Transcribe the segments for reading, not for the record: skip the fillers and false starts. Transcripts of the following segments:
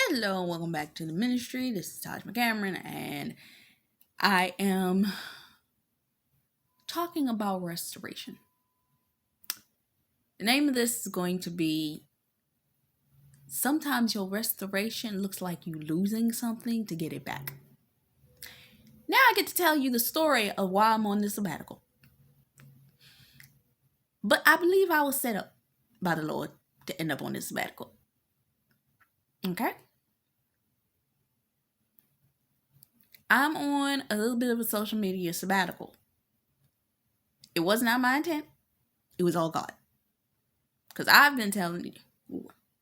Hello, welcome back to the ministry. This is Taj McCameron, and I am talking about restoration. The name of this is going to be Sometimes Your Restoration Looks Like You Losing Something to Get It Back. Now I get to tell you the story of why I'm on this sabbatical. But I believe I was set up by the Lord to end up on this sabbatical. Okay? I'm on a little bit of a social media sabbatical. It was not my intent. It was all God. Because I've been telling you,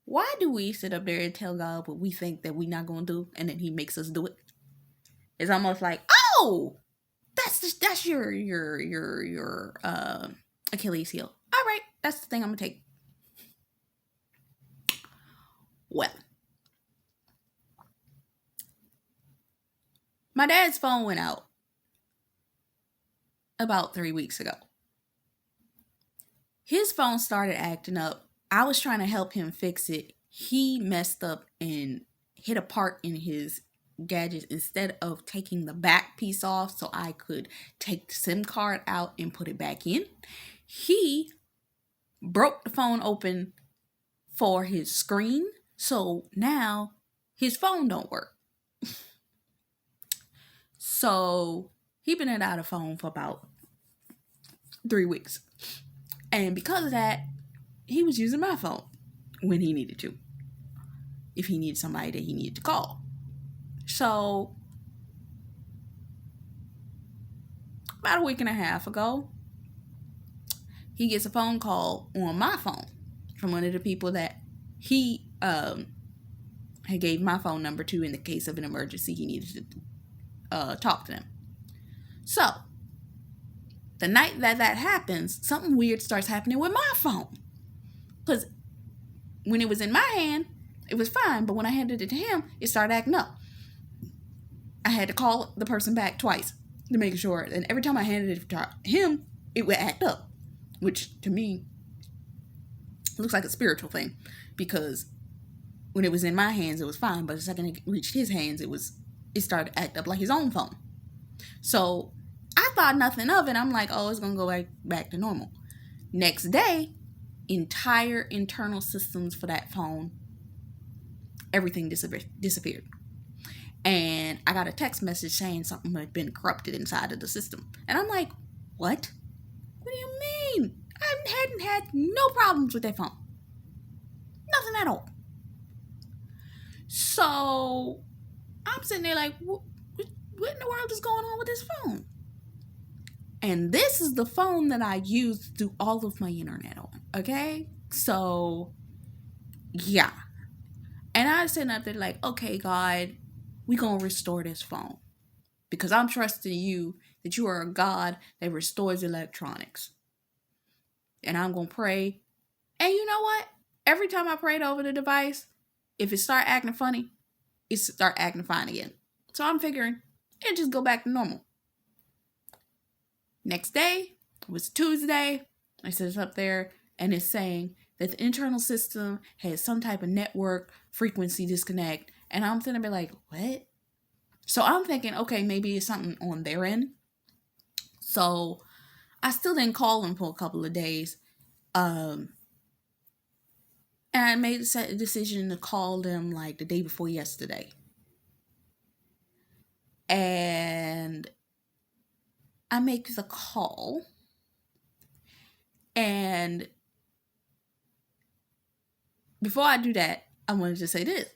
why do we sit up there and tell God what we think that we're not going to do, and then he makes us do it? It's almost like, oh, that's your Achilles heel. All right, that's the thing I'm going to take. Well, my dad's phone went out about 3 weeks ago. His phone started acting up. I was trying to help him fix it. He messed up and hit a part in his gadgets. Instead of taking the back piece off so I could take the SIM card out and put it back in, he broke the phone open for his screen. So now his phone don't work. So he been out of phone for about 3 weeks. And because of that, he was using my phone when he needed to. If he needed somebody that he needed to call. So, about a week and a half ago, he gets a phone call on my phone from one of the people that he had gave my phone number to in the case of an emergency. He needed to talk to them. So, the night that happens, something weird starts happening with my phone. Because when it was in my hand, it was fine. But when I handed it to him, it started acting up. I had to call the person back twice to make sure. And every time I handed it to him, it would act up. Which, to me, looks like a spiritual thing. Because when it was in my hands, it was fine. But the second it reached his hands, it started to act up like his own phone. So I thought nothing of it. I'm like, oh, it's going to go back to normal. Next day, entire internal systems for that phone, everything disappeared. And I got a text message saying something had been corrupted inside of the system. And I'm like, what? What do you mean? I hadn't had no problems with that phone. Nothing at all. So I'm sitting there like, what in the world is going on with this phone? And this is the phone that I use to do all of my internet on. Okay? So, yeah. And I was sitting up there like, okay, God, we're going to restore this phone. Because I'm trusting you that you are a God that restores electronics. And I'm going to pray. And you know what? Every time I prayed over the device, if it start acting funny, it start acting fine again. So I'm figuring it'll just go back to normal. Next day, it was Tuesday. I said it's up there and it's saying that the internal system has some type of network frequency disconnect. And I'm sitting there like, what? So I'm thinking, okay, maybe it's something on their end. So I still didn't call them for a couple of days. And I made a decision to call them like the day before yesterday. And I make the call. And before I do that, I wanted to say this.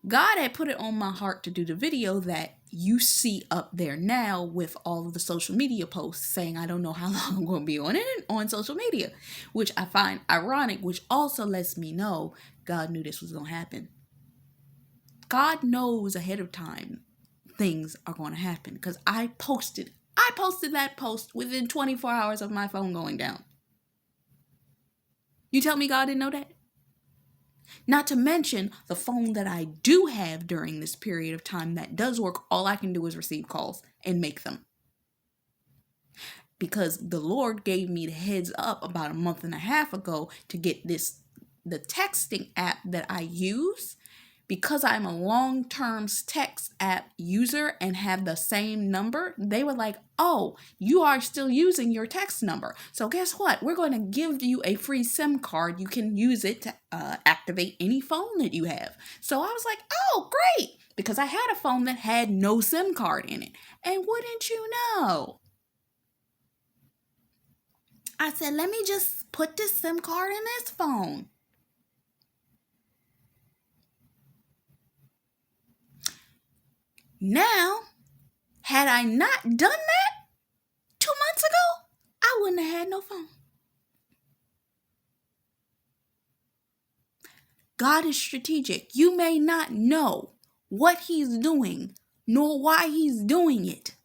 God had put it on my heart to do the video that you see up there now with all of the social media posts saying I don't know how long I'm going to be on social media, which I find ironic, which also lets me know God knew this was going to happen. God knows ahead of time things are going to happen because I posted that post within 24 hours of my phone going down. You tell me God didn't know that? Not to mention the phone that I do have during this period of time that does work. All I can do is receive calls and make them. Because the Lord gave me the heads up about a month and a half ago to get this the texting app that I use, because I'm a long-term text app user and have the same number, they were like, oh, you are still using your text number. So guess what? We're going to give you a free SIM card. You can use it to activate any phone that you have. So I was like, oh, great. Because I had a phone that had no SIM card in it. And wouldn't you know, I said, let me just put this SIM card in this phone. Now, had I not done that 2 months ago, I wouldn't have had no phone. God is strategic. You may not know what he's doing, nor why he's doing it,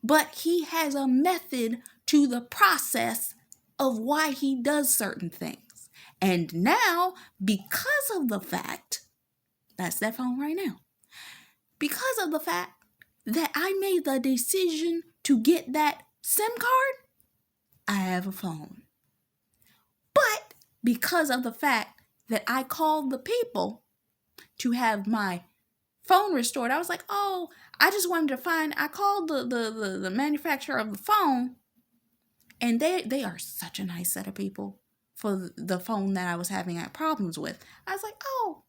but he has a method to the process of why he does certain things. And now, because of the fact, that's that phone right now, because of the fact that I made the decision to get that SIM card, I have a phone. But because of the fact that I called the people to have my phone restored, I was like, oh, I just wanted to find, I called the manufacturer of the phone, and they are such a nice set of people for the phone that I was having problems with. I was like, oh,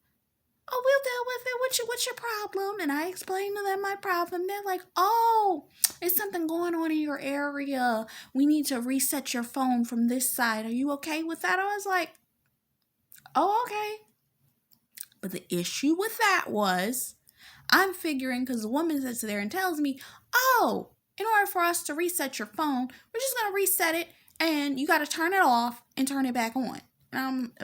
we'll deal with it. What's your problem? And I explained to them my problem. They're like, oh, it's something going on in your area. We need to reset your phone from this side. Are you okay with that? I was like, oh, okay. But the issue with that was, I'm figuring, because the woman sits there and tells me, oh, in order for us to reset your phone, we're just going to reset it, and you got to turn it off and turn it back on.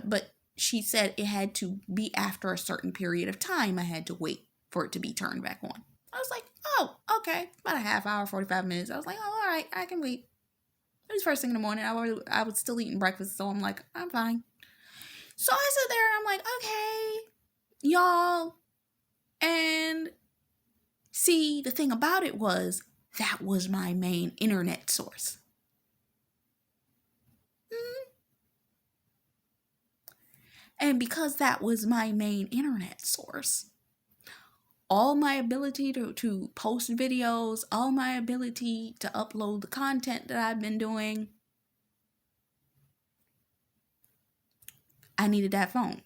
But she said it had to be after a certain period of time. I had to wait for it to be turned back on. I was like, oh, okay. About a half hour, 45 minutes. I was like, oh, all right, I can wait. It was first thing in the morning. I was still eating breakfast, so I'm like, I'm fine. So I sit there and I'm like, okay, y'all. And see, the thing about it was, that was my main internet source. And because that was my main internet source, all my ability to post videos, all my ability to upload the content that I've been doing, I needed that phone.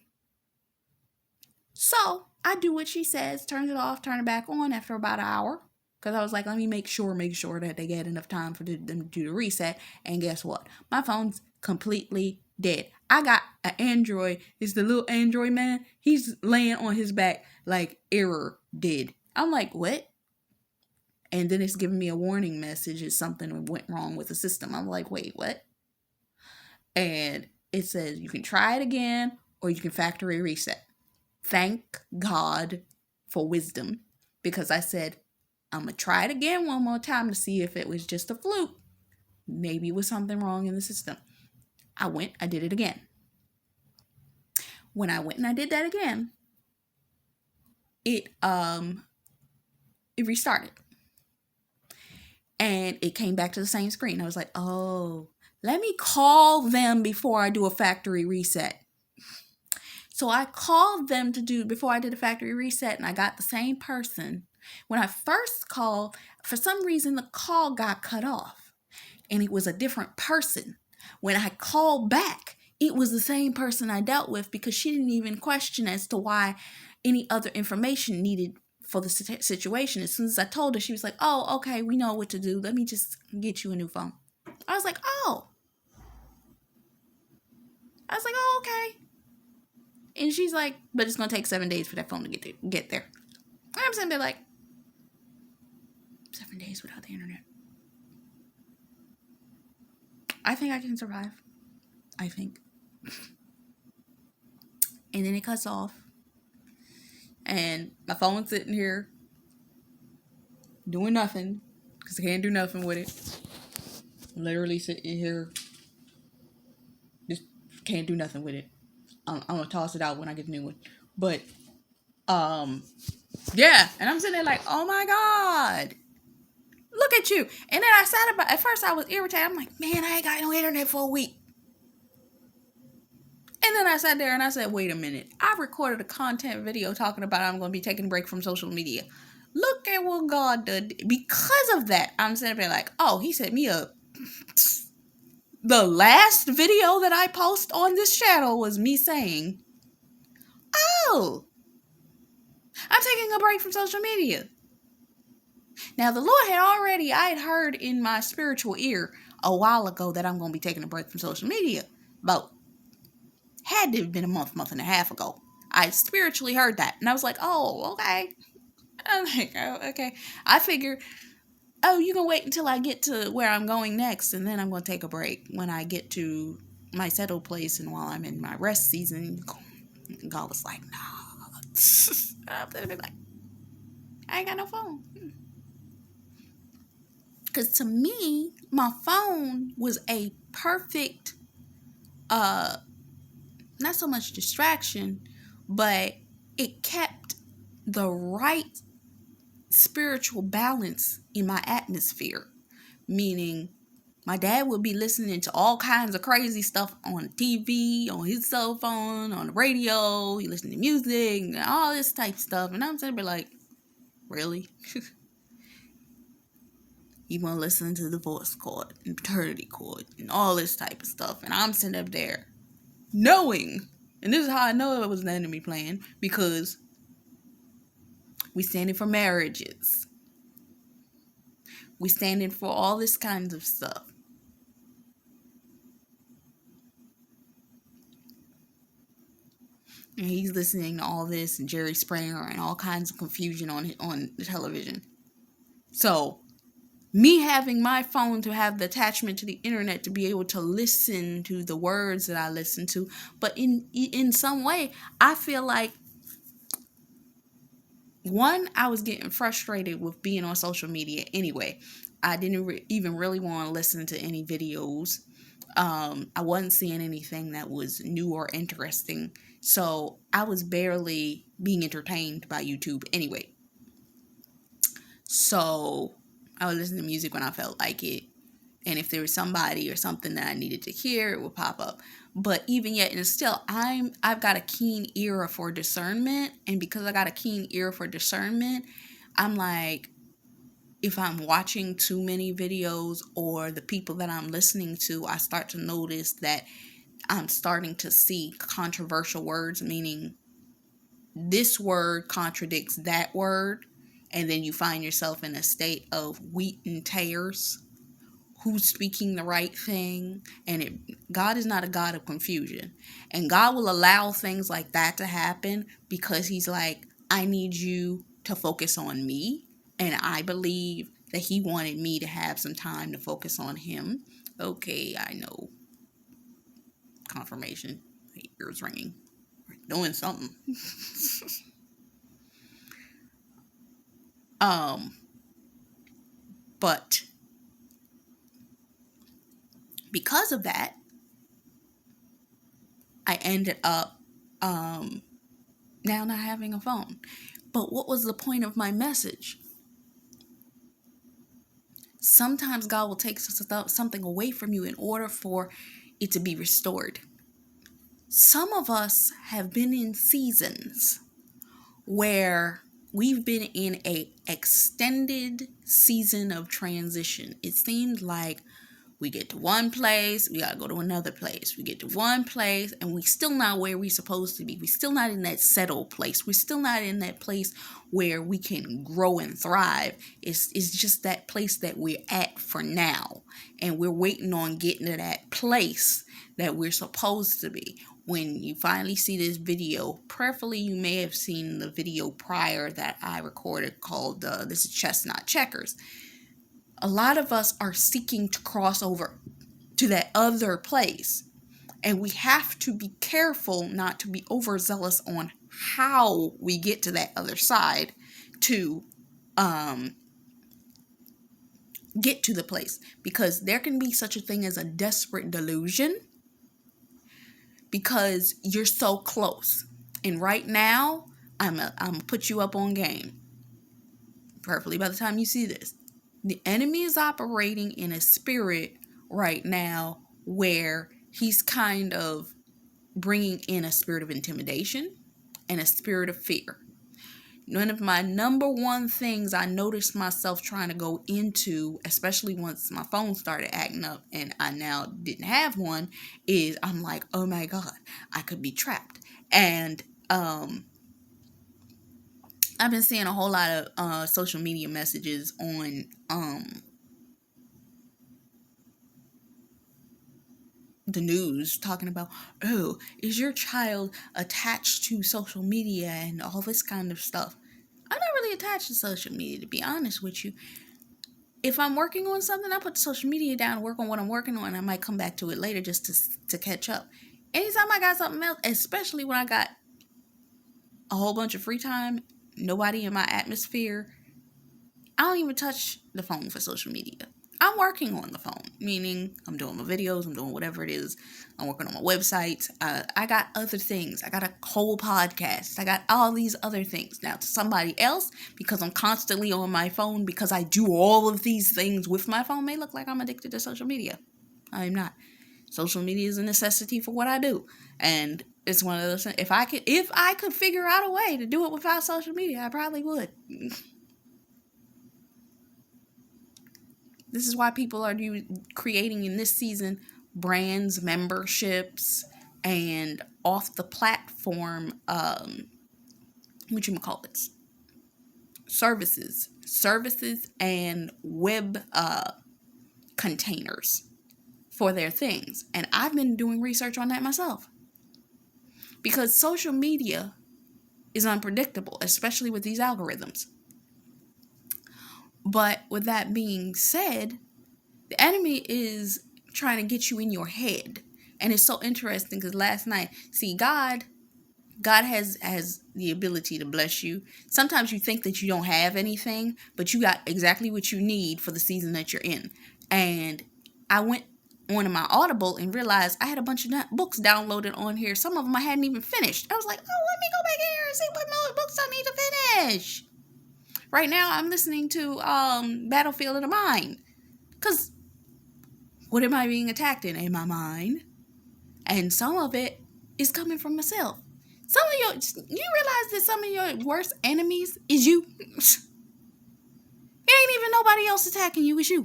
So I do what she says, turn it off, turn it back on after about an hour. Because I was like, let me make sure that they get enough time for them to do the reset. And guess what? My phone's completely dead. I got an Android. It's the little Android man. He's laying on his back like error did. I'm like, what? And then it's giving me a warning message if something went wrong with the system. I'm like, wait, what? And it says you can try it again or you can factory reset. Thank God for wisdom, because I said, I'm going to try it again one more time to see if it was just a fluke. Maybe it was something wrong in the system. I did it again. When I went and I did that again, it restarted. And it came back to the same screen. I was like, oh, let me call them before I do a factory reset. So I called them before I did a factory reset, and I got the same person. When I first called, for some reason, the call got cut off, and it was a different person. When I called back, it was the same person I dealt with, because she didn't even question as to why any other information needed for the situation. As soon as I told her, she was like, oh, okay, we know what to do. Let me just get you a new phone. I was like, oh, okay. And she's like, but it's going to take 7 days for that phone to get there. And I'm sitting there like, 7 days without the internet. I think I can survive. I think. And then it cuts off. And my phone's sitting here doing nothing, because I can't do nothing with it. Literally sitting here, just can't do nothing with it. I'm gonna toss it out when I get the new one. But yeah, and I'm sitting there like, oh my God, look at you. And then I sat about, at first I was irritated. I'm like, man, I ain't got no internet for a week. And And then I sat there and I said, wait a minute. I recorded a content video talking about I'm going to be taking a break from social media. Look at what God did. Because of that, I'm sitting there like, oh, he set me up. The last video that I post on this channel was me saying, oh, I'm taking a break from social media. Now, the Lord I had heard in my spiritual ear a while ago that I'm going to be taking a break from social media. Had to have been a month and a half ago. I spiritually heard that. And I was like, oh, okay. I'm like, oh, okay. I figured, oh, you can wait until I get to where I'm going next. And then I'm going to take a break when I get to my settled place. And while I'm in my rest season, God was like, no. I'm going to be like, I ain't got no phone. Because to me, my phone was a perfect, not so much distraction, but it kept the right spiritual balance in my atmosphere. Meaning, my dad would be listening to all kinds of crazy stuff on TV, on his cell phone, on the radio. He listened to music and all this type of stuff. And I'm sitting there like, really? You want to listen to divorce court and paternity court and all this type of stuff. And I'm sitting up there knowing, and this is how I know it was an enemy plan, because we standing for marriages. We standing for all this kinds of stuff. And he's listening to all this and Jerry Springer and all kinds of confusion on the television. So, me having my phone to have the attachment to the internet to be able to listen to the words that I listen to, but in some way, I feel like, one, I was getting frustrated with being on social media anyway. I didn't even really want to listen to any videos. I wasn't seeing anything that was new or interesting. So I was barely being entertained by YouTube anyway. So I would listen to music when I felt like it. And if there was somebody or something that I needed to hear, it would pop up. But even yet, and still, I've got a keen ear for discernment. And because I got a keen ear for discernment, I'm like, if I'm watching too many videos or the people that I'm listening to, I start to notice that I'm starting to see controversial words, meaning this word contradicts that word. And then you find yourself in a state of wheat and tares. Who's speaking the right thing? And God is not a God of confusion. And God will allow things like that to happen because he's like, I need you to focus on me. And I believe that he wanted me to have some time to focus on him. Okay, I know. Confirmation. My ears ringing. We're doing something. But because of that, I ended up now not having a phone. But what was the point of my message? Sometimes God will take something away from you in order for it to be restored. Some of us have been in seasons where we've been in a extended season of transition. It seemed like we get to one place, we got to go to another place. We get to one place, and we still not where we're supposed to be. We're still not in that settled place. We're still not in that place where we can grow and thrive. It's just that place that we're at for now. And we're waiting on getting to that place that we're supposed to be. When you finally see this video, prayerfully you may have seen the video prior that I recorded called This is Chestnut Checkers. A lot of us are seeking to cross over to that other place. And we have to be careful not to be overzealous on how we get to that other side to get to the place. Because there can be such a thing as a desperate delusion because you're so close. And right now, I'm gonna put you up on game. Prayerfully by the time you see this. The enemy is operating in a spirit right now where he's kind of bringing in a spirit of intimidation and a spirit of fear. One of my number one things I noticed myself trying to go into, especially once my phone started acting up and I now didn't have one, is I'm like, oh my God, I could be trapped. And I've been seeing a whole lot of social media messages on the news talking about, oh, is your child attached to social media and all this kind of stuff. I'm not really attached to social media, to be honest with you. If I'm working on something, I put the social media down, work on what I'm working on. I might come back to it later just to catch up. Anytime I got something else, especially when I got a whole bunch of free time, nobody in my atmosphere, I don't even touch the phone for social media. I'm working on the phone, meaning I'm doing my videos, I'm doing whatever it is. I'm working on my website. I got other things. I got a whole podcast. I got all these other things. Now, to somebody else, because I'm constantly on my phone, because I do all of these things with my phone, may look like I'm addicted to social media. I'm not. Social media is a necessity for what I do. And it's one of those things. If I could figure out a way to do it without social media, I probably would. This is why people are creating in this season brands, memberships, and off the platform, services and web containers for their things. And I've been doing research on that myself, because social media is unpredictable, especially with these algorithms. But with that being said, the enemy is trying to get you in your head. And it's so interesting because last night, see, God has the ability to bless you. Sometimes you think that you don't have anything, but you got exactly what you need for the season that you're in. And I went on my Audible and realized I had a bunch of books downloaded on here. Some of them I hadn't even finished. I was like, oh, let me go back here and see what more books I need to finish. Right now, I'm listening to Battlefield of the Mind. Because what am I being attacked in my mind? And some of it is coming from myself. You realize that some of your worst enemies is you? It ain't even nobody else attacking you, it's you.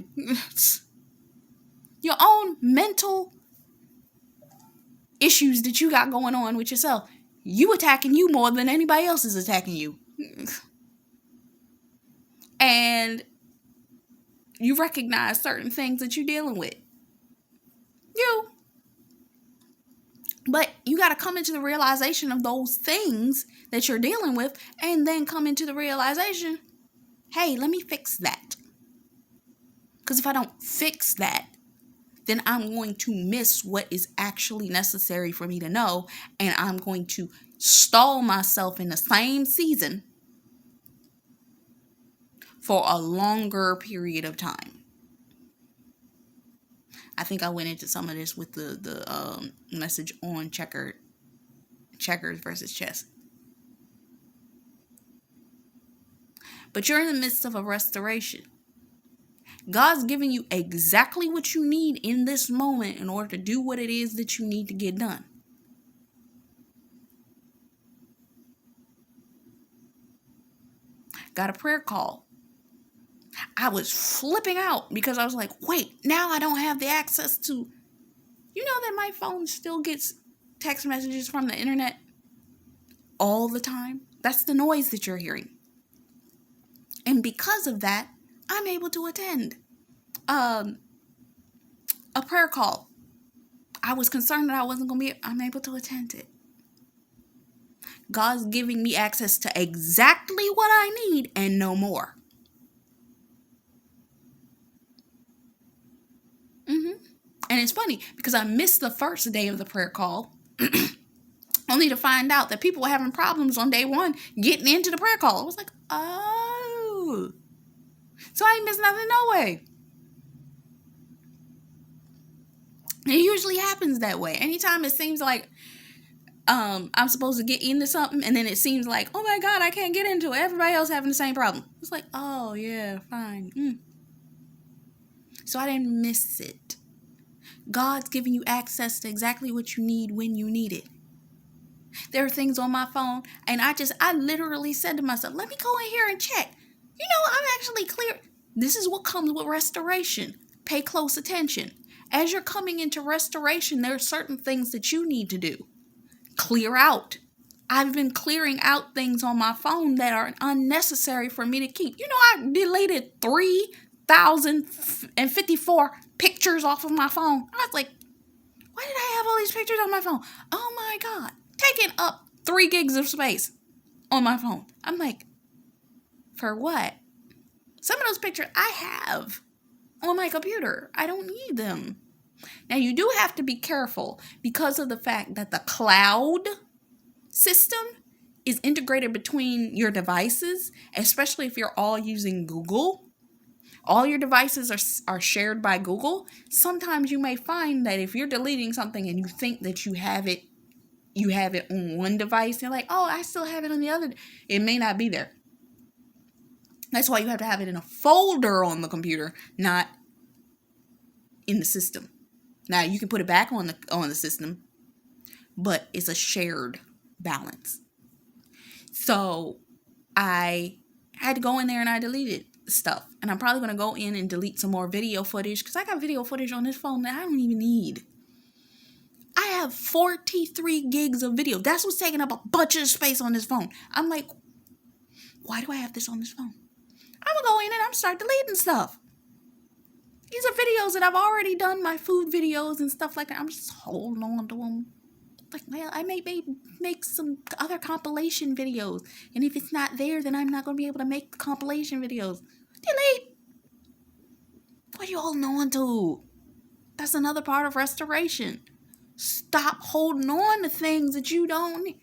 Your own mental issues that you got going on with yourself. You attacking you more than anybody else is attacking you. And you recognize certain things that you're dealing with. But you got to come into the realization of those things that you're dealing with, and then come into the realization, hey, let me fix that. Because if I don't fix that, then I'm going to miss what is actually necessary for me to know, and I'm going to stall myself in the same season for a longer period of time. I think I went into some of this with the message on checkers versus chess. But you're in the midst of a restoration. God's giving you exactly what you need in this moment in order to do what it is that you need to get done. Got a prayer call. I was flipping out because I was like, wait, now I don't have the access to... You know that my phone still gets text messages from the internet all the time? That's the noise that you're hearing. And because of that, I'm able to attend a prayer call. I was concerned that I wasn't going to I'm able to attend it. God's giving me access to exactly what I need and no more. And it's funny because I missed the first day of the prayer call only to find out that people were having problems on day one getting into the prayer call. I was like, oh, so I ain't missed nothing, no way. It usually happens that way. Anytime it seems like I'm supposed to get into something, and then it seems like, oh my God, I can't get into it. Everybody else having the same problem. It's like, oh yeah, fine. So I didn't miss it. God's giving you access to exactly what you need when you need it. There are things on my phone, and I literally said to myself, let me go in here and check. You know, I'm actually clear. This is what comes with restoration. Pay close attention. As you're coming into restoration, there are certain things that you need to do. Clear out. I've been clearing out things on my phone that are unnecessary for me to keep. You know, I deleted 3,054 pictures off of my phone. I was like, why did I have all these pictures on my phone? Oh my God. Taking up 3 gigs of space on my phone. I'm like, for what? Some of those pictures I have on my computer. I don't need them. Now, you do have to be careful because of the fact that the cloud system is integrated between your devices, especially if you're all using Google. All your devices are shared by Google. Sometimes you may find that if you're deleting something and you think that you have it on one device, you're like, oh, I still have it on the other. It may not be there. That's why you have to have it in a folder on the computer, not in the system. Now, you can put it back on the system, but it's a shared balance. So I had to go in there and I deleted stuff. And I'm probably going to go in and delete some more video footage because I got video footage on this phone that I don't even need. I have 43 gigs of video. That's what's taking up a bunch of space on this phone. I'm like, why do I have this on this phone? I'm going to go in and I'm going to start deleting stuff. These are videos that I've already done, my food videos and stuff like that. I'm just holding on to them. Like, well, I may make some other compilation videos. And if it's not there, then I'm not going to be able to make the compilation videos. Delete. What are you holding on to? That's another part of restoration. Stop holding on to things that you don't need.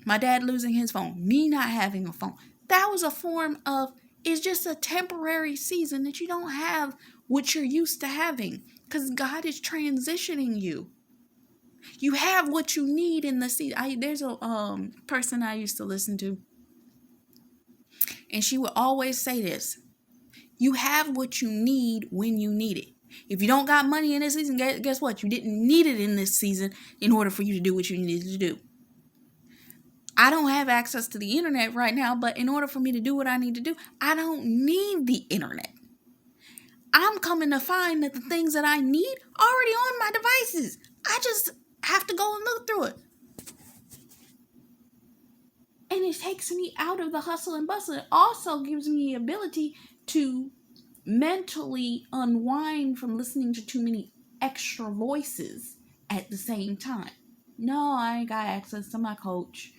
My dad losing his phone. Me not having a phone. That was a form of, it's just a temporary season that you don't have what you're used to having. Because God is transitioning you. You have what you need in the season. There's a person I used to listen to. And she would always say this. You have what you need when you need it. If you don't got money in this season, guess what? You didn't need it in this season in order for you to do what you needed to do. I don't have access to the internet right now, but in order for me to do what I need to do, I don't need the internet. I'm coming to find that the things that I need are already on my devices. I just have to go and look through it. And it takes me out of the hustle and bustle. It also gives me the ability to mentally unwind from listening to too many extra voices at the same time. No, I ain't got access to my coach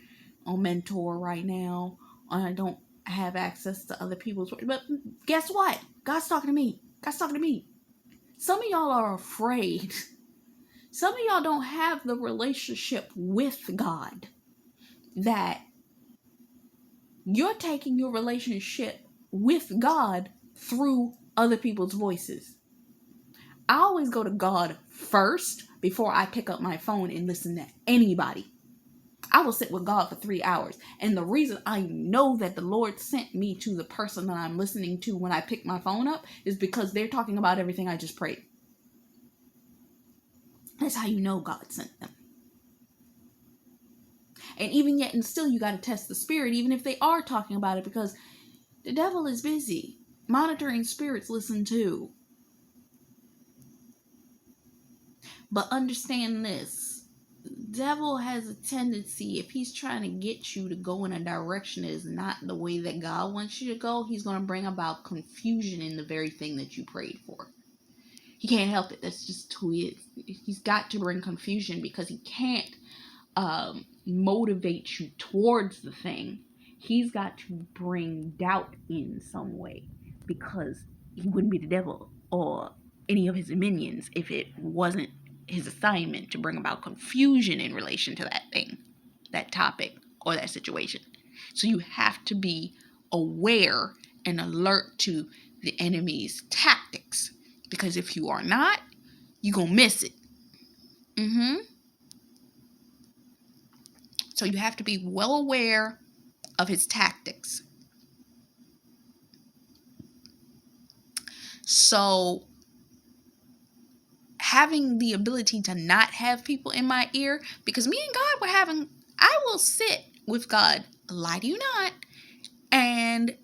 or mentor right now. I don't have access to other people's work. But guess what? God's talking to me. God's talking to me. Some of y'all are afraid. Some of y'all don't have the relationship with God that you're taking your relationship with God through other people's voices. I always go to God first before I pick up my phone and listen to anybody. I will sit with God for 3 hours. And the reason I know that the Lord sent me to the person that I'm listening to when I pick my phone up is because they're talking about everything I just prayed. That's how you know God sent them. And even yet and still, you got to test the spirit, even if they are talking about it, because the devil is busy. Monitoring spirits listen too. But understand this. The devil has a tendency, if he's trying to get you to go in a direction that is not the way that God wants you to go, he's going to bring about confusion in the very thing that you prayed for. He can't help it. That's just who he is. He's got to bring confusion because he can't motivate you towards the thing. He's got to bring doubt in some way, because he wouldn't be the devil or any of his minions if it wasn't his assignment to bring about confusion in relation to that thing, that topic, or that situation. So you have to be aware and alert to the enemy's tactics, because if you are not, you're going to miss it. So you have to be well aware of his tactics. So having the ability to not have people in my ear, because me and God were having, I will sit with God, lie to you not, and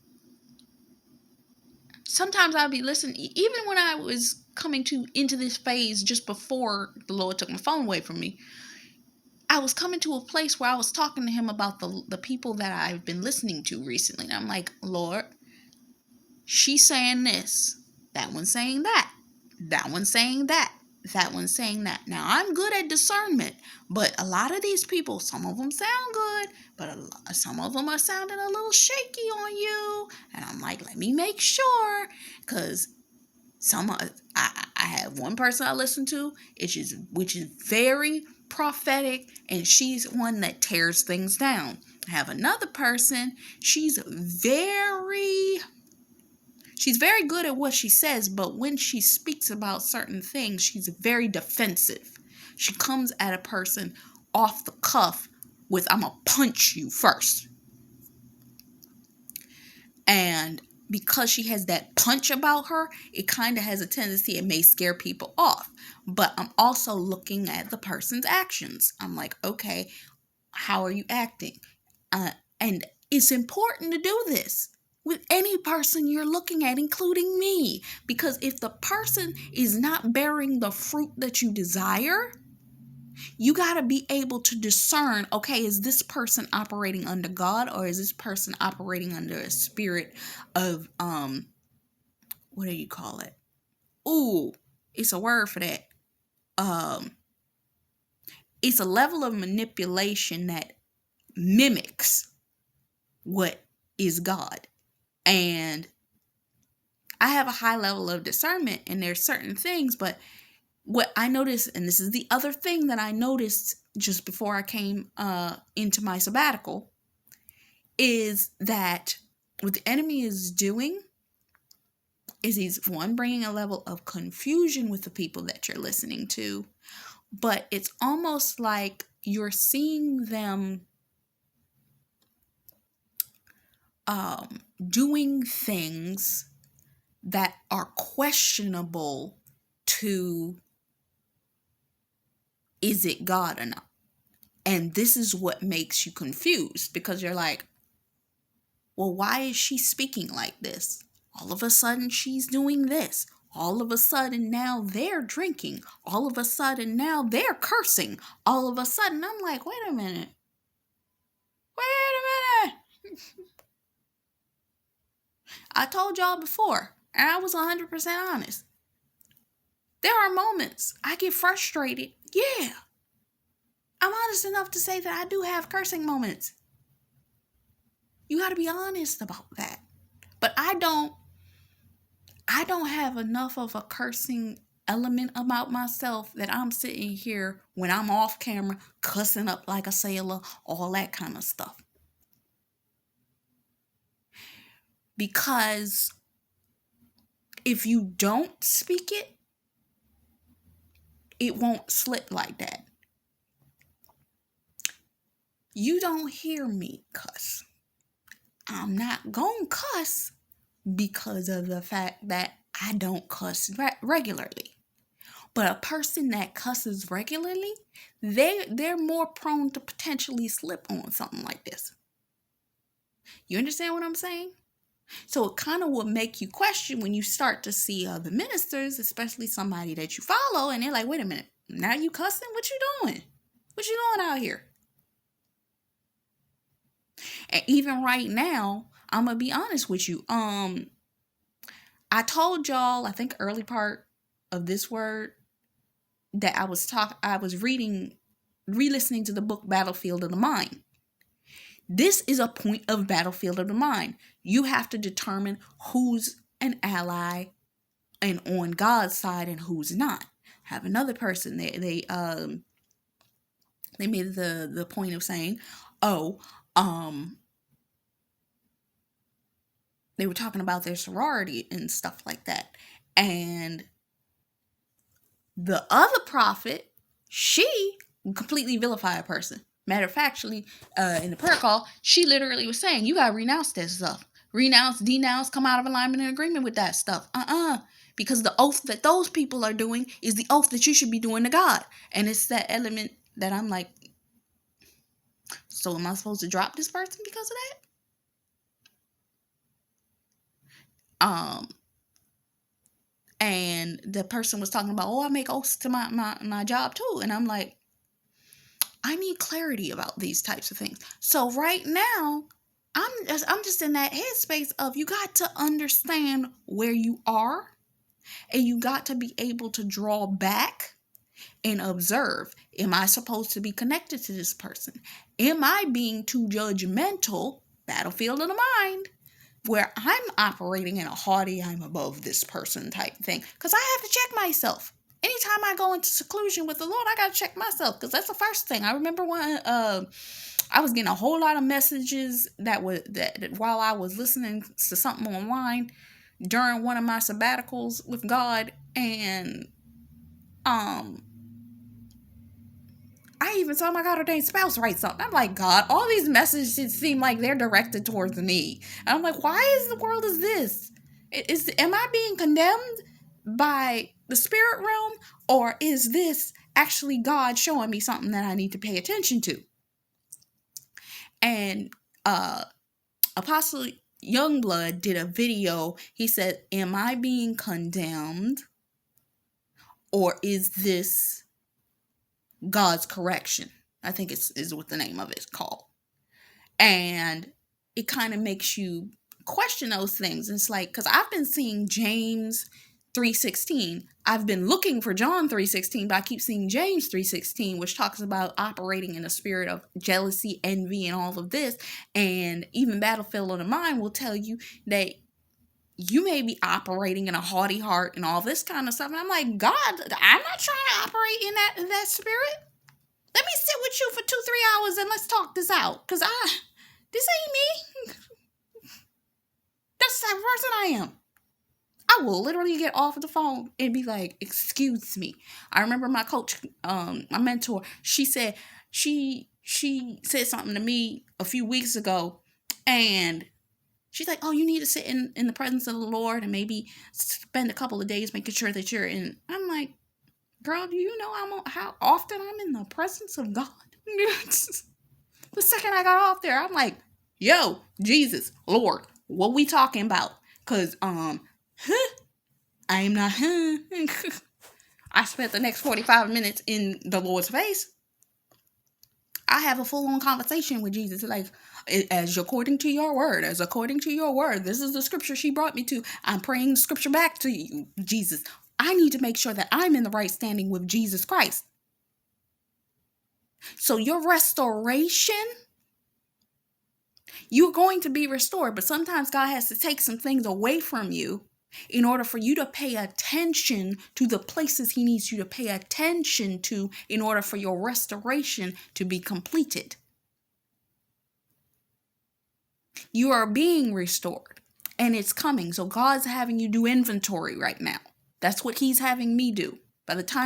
sometimes I'll be listening, even when I was coming into this phase just before the Lord took my phone away from me. I was coming to a place where I was talking to him about the people that I've been listening to recently. And I'm like, Lord, she's saying this, that one's saying that one's saying that one's saying that. Now, I'm good at discernment, but a lot of these people, some of them sound good, but some of them are sounding a little shaky on you. And I'm like, let me make sure, because I have one person I listen to, which is very prophetic, and she's one that tears things down. I have another person, she's very good at what she says, but when she speaks about certain things, she's very defensive. She comes at a person off the cuff with, I'm gonna punch you first. And because she has that punch about her, it kind of has a tendency, it may scare people off. But I'm also looking at the person's actions. I'm like, okay, how are you acting? And it's important to do this with any person you're looking at, including me. Because if the person is not bearing the fruit that you desire, you got to be able to discern, okay, is this person operating under God, or is this person operating under a spirit of, what do you call it? Ooh, it's a word for that. It's a level of manipulation that mimics what is God. And I have a high level of discernment, and there's certain things, but what I noticed, and this is the other thing that I noticed just before I came into my sabbatical, is that what the enemy is doing is he's bringing a level of confusion with the people that you're listening to, but it's almost like you're seeing them doing things that are questionable to, is it God or not? And this is what makes you confused, because you're like, well, why is she speaking like this? All of a sudden she's doing this. All of a sudden now they're drinking. All of a sudden now they're cursing. All of a sudden I'm like, wait a minute. I told y'all before, and I was 100% honest. There are moments I get frustrated. Yeah. I'm honest enough to say that I do have cursing moments. You got to be honest about that. But I don't have enough of a cursing element about myself that I'm sitting here when I'm off camera cussing up like a sailor, all that kind of stuff. Because if you don't speak it, it won't slip like that. You don't hear me cuss. I'm not gonna cuss because of the fact that I don't cuss regularly. But a person that cusses regularly, they're more prone to potentially slip on something like this. You understand what I'm saying? So it kind of will make you question when you start to see other ministers, especially somebody that you follow, and they're like, wait a minute, now you cussing? What you doing? What you doing out here? And even right now, I'm going to be honest with you. I told y'all, I think early part of this word, that I was re-listening to the book Battlefield of the Mind. This is a point of Battlefield of the Mind. You have to determine who's an ally and on God's side and who's not. Have another person, they made the point of saying, they were talking about their sorority and stuff like that. And the other prophet, she completely vilified a person. Matter of fact, in the prayer call, she literally was saying, you got to renounce that stuff. Renounce, denounce, come out of alignment and agreement with that stuff. because the oath that those people are doing is the oath that you should be doing to God. And it's that element that I'm like, so am I supposed to drop this person because of that? And the person was talking about, I make oaths to my job too. And I'm like, I need clarity about these types of things. So right now, I'm just in that headspace of, you got to understand where you are, and you got to be able to draw back and observe. Am I supposed to be connected to this person? Am I being too judgmental, battlefield of the mind, where I'm operating in a haughty, I'm above this person type thing? Because I have to check myself. Anytime I go into seclusion with the Lord, I got to check myself, because that's the first thing. I remember when I was getting a whole lot of messages that while I was listening to something online during one of my sabbaticals with God, and I even saw my God ordained spouse write something. I'm like, God, all these messages seem like they're directed towards me. And I'm like, why is the world is this? Am I being condemned by the spirit realm, or is this actually God showing me something that I need to pay attention to? And Apostle Youngblood did a video. He said, am I being condemned, or is this God's correction? I think is what the name of it's called. And it kind of makes you question those things. And it's like, because I've been seeing James 3:16. I've been looking for John 3:16, but I keep seeing James 3:16, which talks about operating in a spirit of jealousy, envy, and all of this. And even Battlefield of the Mind will tell you that you may be operating in a haughty heart and all this kind of stuff. And I'm like, God, I'm not trying to operate in that spirit. Let me sit with you for 2-3 hours and let's talk this out. Because this ain't me. That's the type of person I am. I will literally get off the phone and be like, excuse me. I remember my coach, my mentor, she said, she said something to me a few weeks ago, and she's like, you need to sit in the presence of the Lord and maybe spend a couple of days making sure that you're in. I'm like, girl, do you know how often I'm in the presence of God? The second I got off there, I'm like, yo, Jesus, Lord, what we talking about? Because, I am not, I spent the next 45 minutes in the Lord's face. I have a full-on conversation with Jesus, like, as according to your word, this is the scripture she brought me to. I'm praying the scripture back to you, Jesus. I need to make sure that I'm in the right standing with Jesus Christ. So your restoration, you're going to be restored, but sometimes God has to take some things away from you in order for you to pay attention to the places he needs you to pay attention to in order for your restoration to be completed. You are being restored, and it's coming. So God's having you do inventory right now. That's what he's having me do. By the time